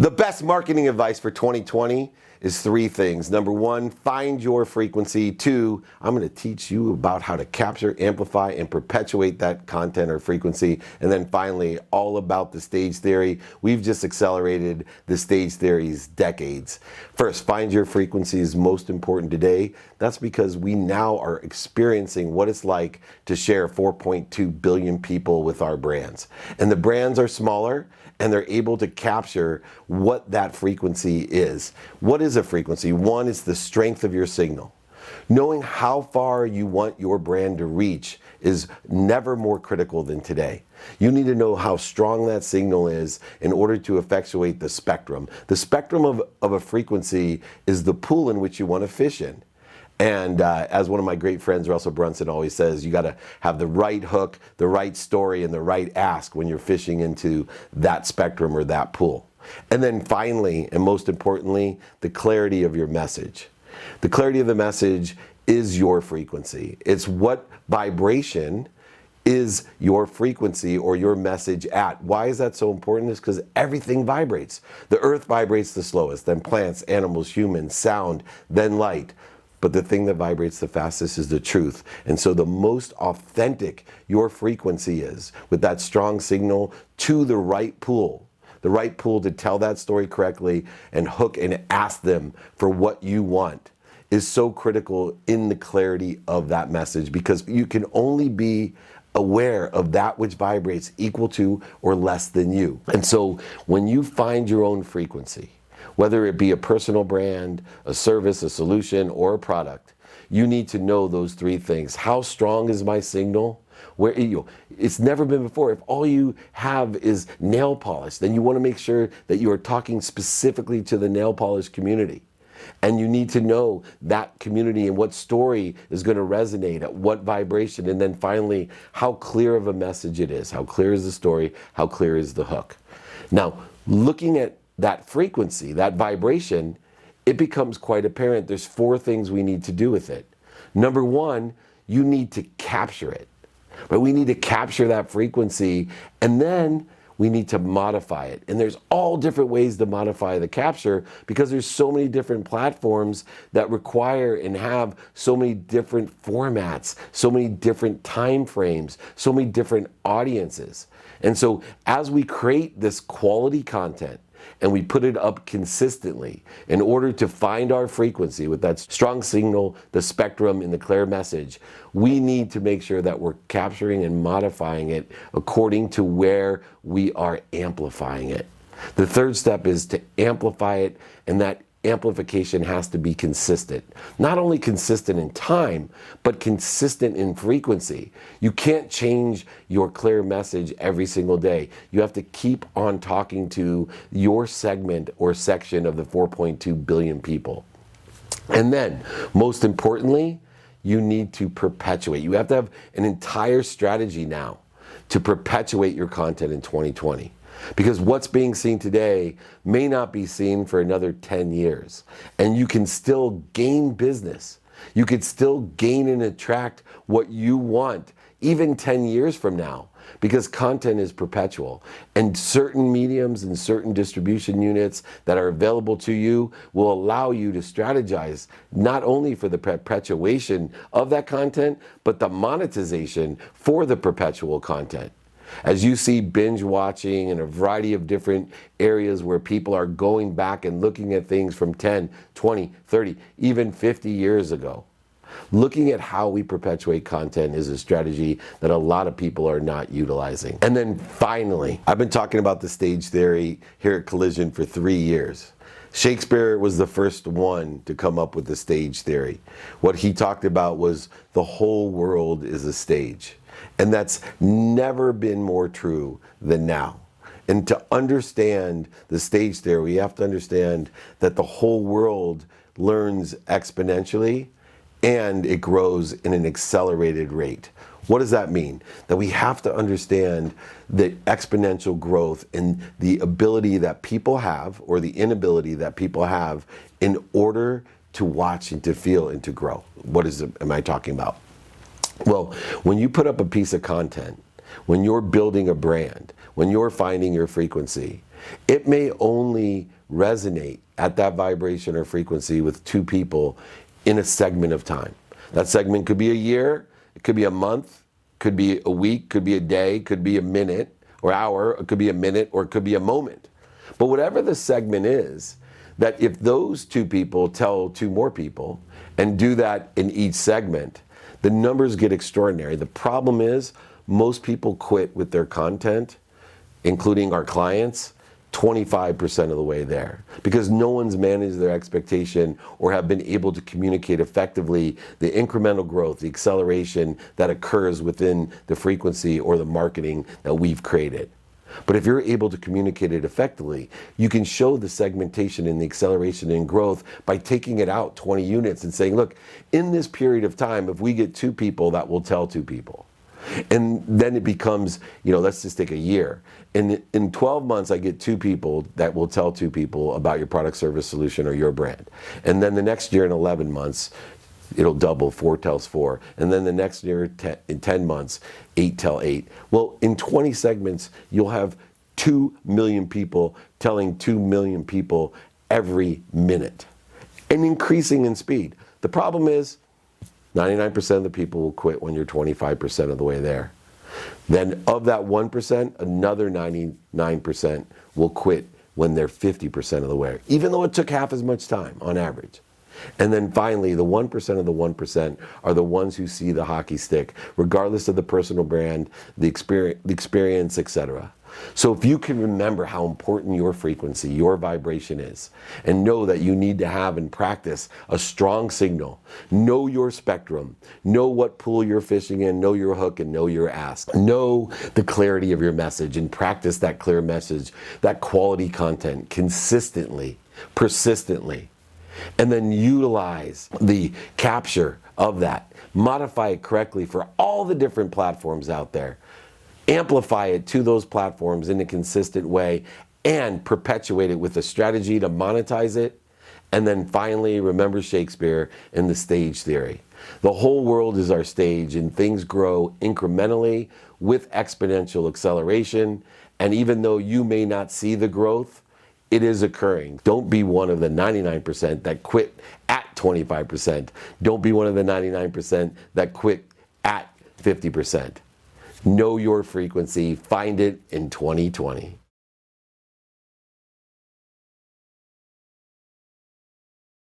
The best marketing advice for 2020 is three things. Number one, find your frequency. Two, I'm going to teach you about how to capture, amplify, and perpetuate that content or frequency. And then finally, all about the stage theory. We've just accelerated the stage theory's decades. First, find your frequency is most important today. That's because we now are experiencing what it's like to share 4.2 billion people with our brands. And the brands are smaller, and they're able to capture what that frequency is. What is a frequency? One is the strength of your signal. Knowing how far you want your brand to reach is never more critical than today. You need to know how strong that signal is in order to effectuate the spectrum. The spectrum of a frequency is the pool in which you want to fish in. And as one of my great friends, Russell Brunson, always says, you got to have the right hook, the right story, and the right ask when you're fishing into that spectrum or that pool. And then finally, and most importantly, the clarity of your message. The clarity of the message is your frequency. It's what vibration is your frequency or your message at. Why is that so important? It's because everything vibrates. The earth vibrates the slowest, then plants, animals, humans, sound, then light. But the thing that vibrates the fastest is the truth. And so the most authentic your frequency is, with that strong signal to the right pool to tell that story correctly and hook and ask them for what you want, is so critical in the clarity of that message, because you can only be aware of that which vibrates equal to or less than you. And so when you find your own frequency, whether it be a personal brand, a service, a solution, or a product, you need to know those three things. How strong is my signal? It's never been before. If all you have is nail polish, then you want to make sure that you are talking specifically to the nail polish community. And you need to know that community and what story is going to resonate at what vibration. And then finally, how clear of a message it is. How clear is the story? How clear is the hook? Now, looking at that frequency, that vibration, it becomes quite apparent. There's four things we need to do with it. Number one, you need to capture it. But we need to capture that frequency, and then we need to modify it. And there's all different ways to modify the capture, because there's so many different platforms that require and have so many different formats, so many different time frames, so many different audiences. And so as we create this quality content, and we put it up consistently in order to find our frequency with that strong signal, the spectrum, and the clear message, we need to make sure that we're capturing and modifying it according to where we are amplifying it. The third step is to amplify it, and that amplification has to be consistent. Not only consistent in time, but consistent in frequency. You can't change your clear message every single day. You have to keep on talking to your segment or section of the 4.2 billion people. And then, most importantly, you need to perpetuate. You have to have an entire strategy now to perpetuate your content in 2020. Because what's being seen today may not be seen for another 10 years. And you can still gain business. You could still gain and attract what you want, even 10 years from now, because content is perpetual. And certain mediums and certain distribution units that are available to you will allow you to strategize not only for the perpetuation of that content, but the monetization for the perpetual content. As you see binge watching and a variety of different areas where people are going back and looking at things from 10, 20, 30, even 50 years ago. Looking at how we perpetuate content is a strategy that a lot of people are not utilizing. And then finally, I've been talking about the stage theory here at Collision for 3 years. Shakespeare was the first one to come up with the stage theory. What he talked about was the whole world is a stage. And that's never been more true than now. And to understand the stage theory, we have to understand that the whole world learns exponentially and it grows in an accelerated rate. What does that mean? That we have to understand the exponential growth and the ability that people have, or the inability that people have, in order to watch and to feel and to grow. What am I talking about? Well, when you put up a piece of content, when you're building a brand, when you're finding your frequency, It may only resonate at that vibration or frequency with 2 people in a segment of time. That segment could be a year, it could be a month, could be a week, could be a day, could be a minute or hour, it could be a minute, or it could be a moment. But whatever the segment is, that if those 2 people tell 2 more people and do that in each segment, the numbers get extraordinary. The problem is most people quit with their content, including our clients, 25% of the way there, because no one's managed their expectation or have been able to communicate effectively the incremental growth, the acceleration that occurs within the frequency or the marketing that we've created. But if you're able to communicate it effectively, you can show the segmentation and the acceleration and growth by taking it out 20 units and saying, look, in this period of time, if we get 2 people, that will tell 2 people. And then it becomes, let's just take a year. In 12 months, I get 2 people that will tell 2 people about your product, service, solution, or your brand. And then the next year in 11 months, it'll double, 4 tells 4. And then the next year in 10 months, 8 tell 8. Well, in 20 segments, you'll have 2 million people telling 2 million people every minute, and increasing in speed. The problem is 99% of the people will quit when you're 25% of the way there. Then of that 1%, another 99% will quit when they're 50% of the way, even though it took half as much time on average. And then finally, the 1% of the 1% are the ones who see the hockey stick, regardless of the personal brand, the experience, etc. So if you can remember how important your frequency, your vibration is, and know that you need to have and practice a strong signal, know your spectrum, know what pool you're fishing in, know your hook, and know your ask. Know the clarity of your message and practice that clear message, that quality content consistently, persistently. And then utilize the capture of that. Modify it correctly for all the different platforms out there. Amplify it to those platforms in a consistent way and perpetuate it with a strategy to monetize it. And then finally, remember Shakespeare and the stage theory. The whole world is our stage, and things grow incrementally with exponential acceleration. And even though you may not see the growth, it is occurring. Don't be one of the 99% that quit at 25%. Don't be one of the 99% that quit at 50%. Know your frequency. Find it in 2020.